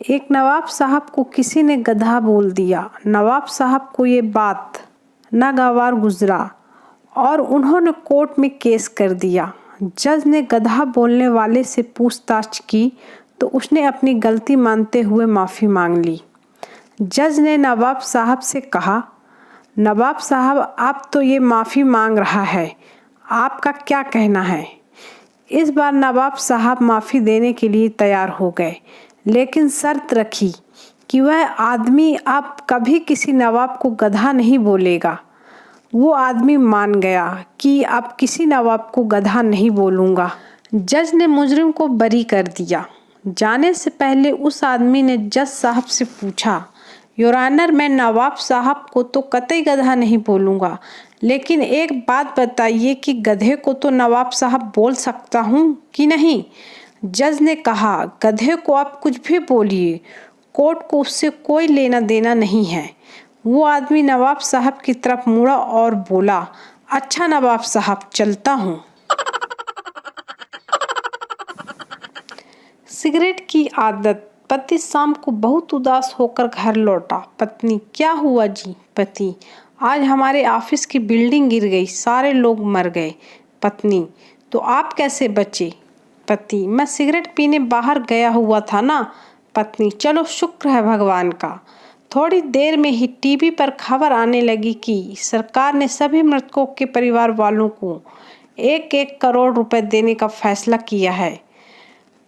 एक नवाब साहब को किसी ने गधा बोल दिया। नवाब साहब को ये बात नागवार गुजरा और उन्होंने कोर्ट में केस कर दिया। जज ने गधा बोलने वाले से पूछताछ की तो उसने अपनी गलती मानते हुए माफ़ी मांग ली। जज ने नवाब साहब से कहा, नवाब साहब आप तो ये माफ़ी मांग रहा है, आपका क्या कहना है? इस बार नवाब साहब माफ़ी देने के लिए तैयार हो गए, लेकिन शर्त रखी कि वह आदमी अब कभी किसी नवाब को गधा नहीं बोलेगा। वो आदमी मान गया कि अब किसी नवाब को गधा नहीं बोलूँगा। जज ने मुजरिम को बरी कर दिया। जाने से पहले उस आदमी ने जज साहब से पूछा, योर ऑनर, मैं नवाब साहब को तो कतई गधा नहीं बोलूँगा, लेकिन एक बात बताइए कि गधे को तो नवाब साहब बोल सकता हूँ कि नहीं? जज ने कहा, गधे को आप कुछ भी बोलिए, कोर्ट को उससे कोई लेना देना नहीं है। वो आदमी नवाब साहब की तरफ मुड़ा और बोला, अच्छा नवाब साहब, चलता हूँ। सिगरेट की आदत। पति शाम को बहुत उदास होकर घर लौटा। पत्नी, क्या हुआ जी? पति, आज हमारे ऑफिस की बिल्डिंग गिर गई, सारे लोग मर गए। पत्नी, तो आप कैसे बचे? पति, मैं सिगरेट पीने बाहर गया हुआ था ना। पत्नी, चलो शुक्र है भगवान का। थोड़ी देर में ही टीवी पर खबर आने लगी कि सरकार ने सभी मृतकों के परिवार वालों को 1-1 करोड़ रुपए देने का फैसला किया है।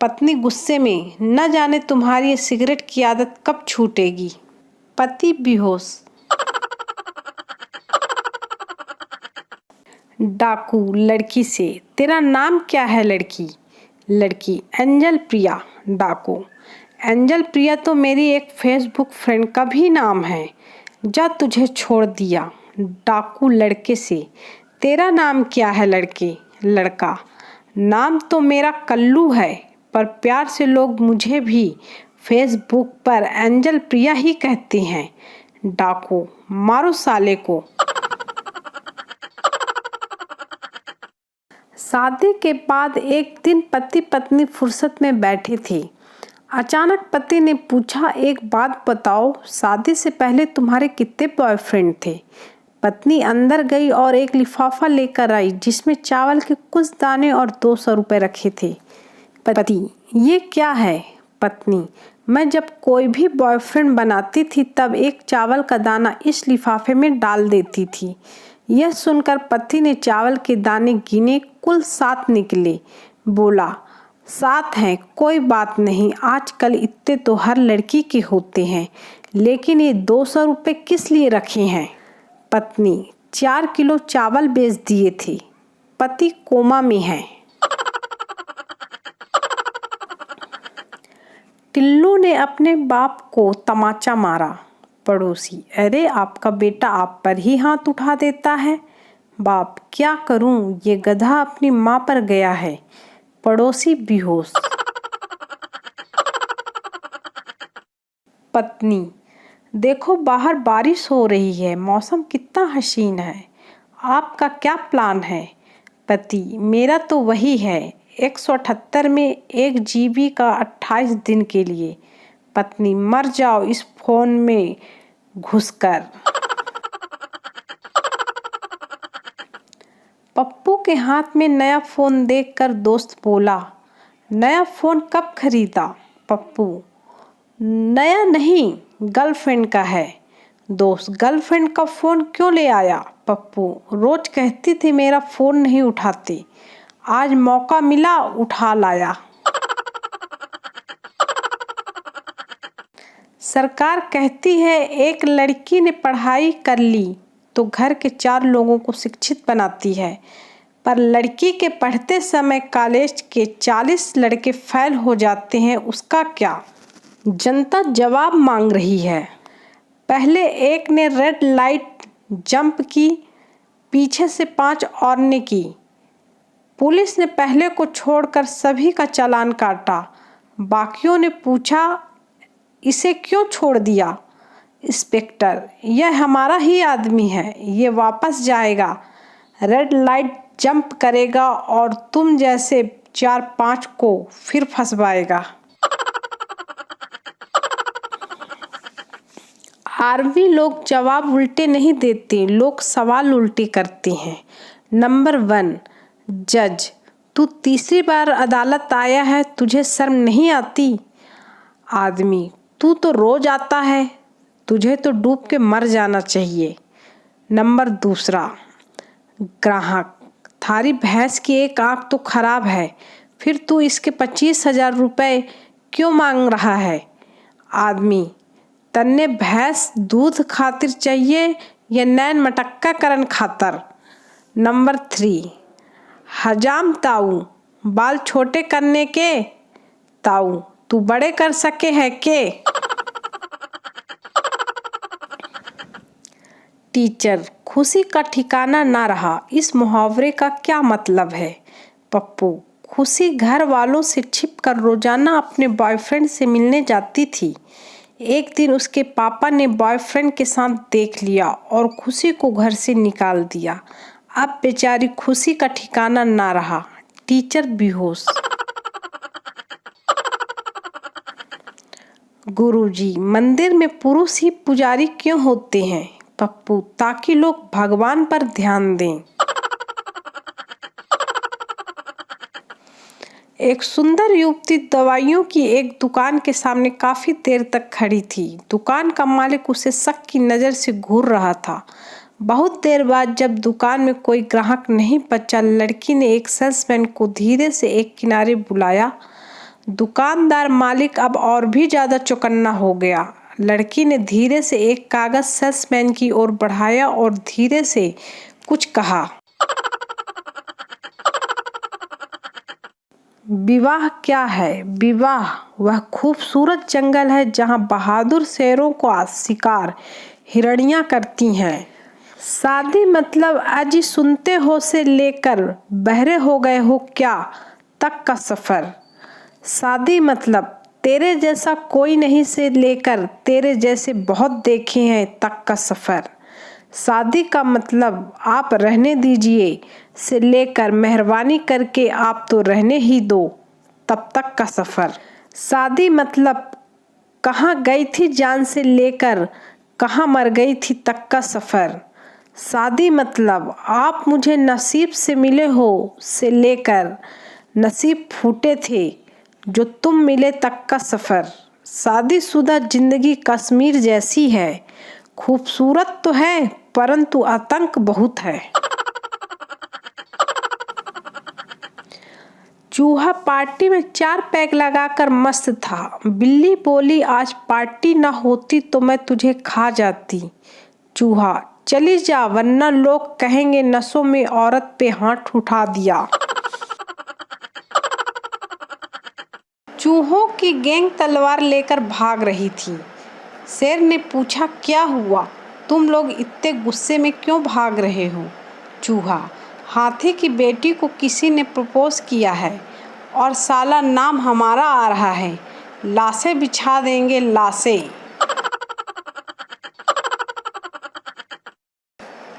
पत्नी गुस्से में, न जाने तुम्हारी ये सिगरेट की आदत कब छूटेगी। पति बेहोश। डाकू लड़की से, तेरा नाम क्या है लड़की? लड़की, एंजल प्रिया। डाकू, एंजल प्रिया तो मेरी एक फेसबुक फ्रेंड का भी नाम है, जा तुझे छोड़ दिया। डाकू लड़के से, तेरा नाम क्या है लड़के? लड़का, नाम तो मेरा कल्लू है, पर प्यार से लोग मुझे भी फेसबुक पर एंजल प्रिया ही कहते हैं। डाकू, मारो साले को। शादी के बाद एक दिन पति पत्नी फुर्सत में बैठे थे। अचानक पति ने पूछा, एक बात बताओ, शादी से पहले तुम्हारे कितने बॉयफ्रेंड थे? पत्नी अंदर गई और एक लिफाफा लेकर आई जिसमें चावल के कुछ दाने और 200 रुपये रखे थे। पति, ये क्या है? पत्नी, मैं जब कोई भी बॉयफ्रेंड बनाती थी तब एक चावल का दाना इस लिफाफे में डाल देती थी। यह सुनकर पति ने चावल के दाने गिने, कुल 7 निकले। बोला, 7 हैं, कोई बात नहीं, आजकल इतने तो हर लड़की के होते हैं, लेकिन ये 200 रुपये किस लिए रखे हैं? पत्नी, 4 किलो चावल बेच दिए थे। पति कोमा में है। टिल्लू ने अपने बाप को तमाचा मारा। पड़ोसी, अरे आपका बेटा आप पर ही हाथ उठा देता है। बाप, क्या करूं, ये गधा अपनी माँ पर गया है। पड़ोसी बेहोश। पत्नी, देखो बाहर बारिश हो रही है, मौसम कितना हसीन है, आपका क्या प्लान है? पति, मेरा तो वही है, 178 में 1 GB का 28 दिन के लिए। पत्नी, मर जाओ इस फोन में घुसकर। पप्पू के हाथ में नया फोन देखकर दोस्त बोला, नया फोन कब खरीदा? पप्पू, नया नहीं, गर्लफ्रेंड का है। दोस्त, गर्लफ्रेंड का फोन क्यों ले आया? पप्पू, रोज कहती थी मेरा फोन नहीं उठाते, आज मौका मिला उठा लाया। सरकार कहती है एक लड़की ने पढ़ाई कर ली तो घर के 4 लोगों को शिक्षित बनाती है, पर लड़की के पढ़ते समय कॉलेज के 40 लड़के फेल हो जाते हैं, उसका क्या? जनता जवाब मांग रही है। पहले एक ने रेड लाइट जंप की, पीछे से 5 और ने की। पुलिस ने पहले को छोड़कर सभी का चालान काटा। बाकियों ने पूछा, इसे क्यों छोड़ दिया? इंस्पेक्टर, यह हमारा ही आदमी है, ये वापस जाएगा, रेड लाइट जंप करेगा और तुम जैसे 4-5 को फिर फंसवाएगा। आरवी लोग जवाब उल्टे नहीं देते, लोग सवाल उल्टे करते हैं। नंबर 1, जज, तू तीसरी बार अदालत आया है, तुझे शर्म नहीं आती? आदमी, तू तो रोज आता है, तुझे तो डूब के मर जाना चाहिए। नंबर 2, ग्राहक, थारी भैंस की एक आंख तो खराब है, फिर तू इसके 25,000 रुपये क्यों मांग रहा है? आदमी, तन्ने भैंस दूध खातिर चाहिए या नैन मटक्का करन खातर? नंबर 3, हजाम ताऊ, बाल छोटे करने के? ताऊ, तू बड़े कर सके है के? टीचर, खुशी का ठिकाना ना रहा, इस मुहावरे का क्या मतलब है? पप्पू, खुशी घर वालों से छिपकर रोजाना अपने बॉयफ्रेंड से मिलने जाती थी। एक दिन उसके पापा ने बॉयफ्रेंड के साथ देख लिया और खुशी को घर से निकाल दिया। अब बेचारी खुशी का ठिकाना ना रहा। टीचर बेहोश। गुरुजी, मंदिर में पुरुष ही पुजारी क्यों होते हैं? पप्पू, ताकि लोग भगवान पर ध्यान दें। एक सुंदर युवती दवाइयों की एक दुकान के सामने काफी देर तक खड़ी थी। दुकान का मालिक उसे शक की नजर से घूर रहा था। बहुत देर बाद जब दुकान में कोई ग्राहक नहीं बचा, लड़की ने एक सेल्समैन को धीरे से एक किनारे बुलाया। दुकानदार मालिक अब और भी ज्यादा चौकन्ना हो गया। लड़की ने धीरे से एक कागज सेल्समैन की ओर बढ़ाया और धीरे से कुछ कहा। विवाह क्या है? विवाह वह खूबसूरत जंगल है जहाँ बहादुर शेरों का शिकार हिरणियां करती हैं। शादी मतलब आज सुनते हो से लेकर बहरे हो गए हो क्या तक का सफर। शादी मतलब तेरे जैसा कोई नहीं से लेकर तेरे जैसे बहुत देखे हैं तक का सफर। शादी का मतलब आप रहने दीजिए से लेकर मेहरबानी करके आप तो रहने ही दो तब तक का सफर। शादी मतलब कहाँ गई थी जान से लेकर कहाँ मर गई थी तक का सफर। शादी मतलब आप मुझे नसीब से मिले हो से लेकर नसीब फूटे थे जो तुम मिले तक का सफर। शादीशुदा जिंदगी कश्मीर जैसी है, खूबसूरत तो है परंतु आतंक बहुत है। चूहा पार्टी में 4 पैक लगाकर मस्त था। बिल्ली बोली आज पार्टी न होती तो मैं तुझे खा जाती। चूहा, चली जा वरना लोग कहेंगे नसों में औरत पे हाथ उठा दिया। चूहों की गैंग तलवार लेकर भाग रही थी। शेर ने पूछा क्या हुआ, तुम लोग इतने गुस्से में क्यों भाग रहे हो? चूहा, हाथी की बेटी को किसी ने प्रपोज किया है और साला नाम हमारा आ रहा है, लाशें बिछा देंगे लाशें।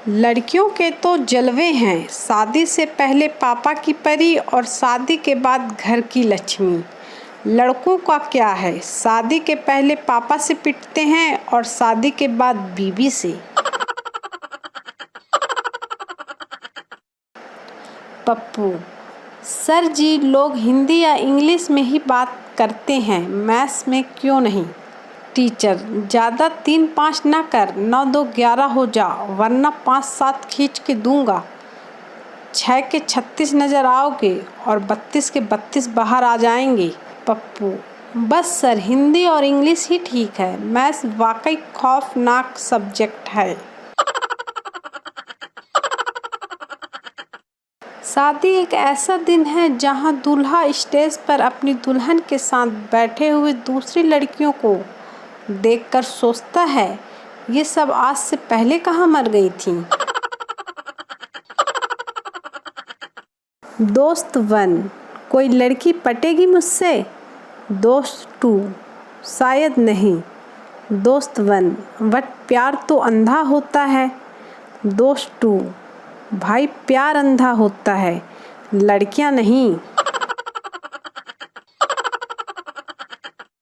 लड़कियों के तो जलवे हैं, शादी से पहले पापा की परी और शादी के बाद घर की लक्ष्मी। लड़कों का क्या है, शादी के पहले पापा से पिटते हैं और शादी के बाद बीवी से। पप्पू, सर जी लोग हिंदी या इंग्लिश में ही बात करते हैं, मैथ्स में क्यों नहीं? टीचर, ज़्यादा 3-5 ना कर, 9-2 11 हो जा वरना 5-7 खींच के दूंगा। 6 के 36 नज़र आओगे और 32 के 32 बाहर आ जाएंगे। पप्पू, बस सर हिंदी और इंग्लिश ही ठीक है, मैथ्स वाकई खौफनाक सब्जेक्ट है। शादी एक ऐसा दिन है जहां दूल्हा स्टेज पर अपनी दुल्हन के साथ बैठे हुए दूसरी लड़कियों को देखकर सोचता है ये सब आज से पहले कहाँ मर गई थी। दोस्त 1, कोई लड़की पटेगी मुझसे? दोस्त 2, शायद नहीं। दोस्त 1, बट प्यार तो अंधा होता है। दोस्त 2, भाई प्यार अंधा होता है, लड़कियां नहीं।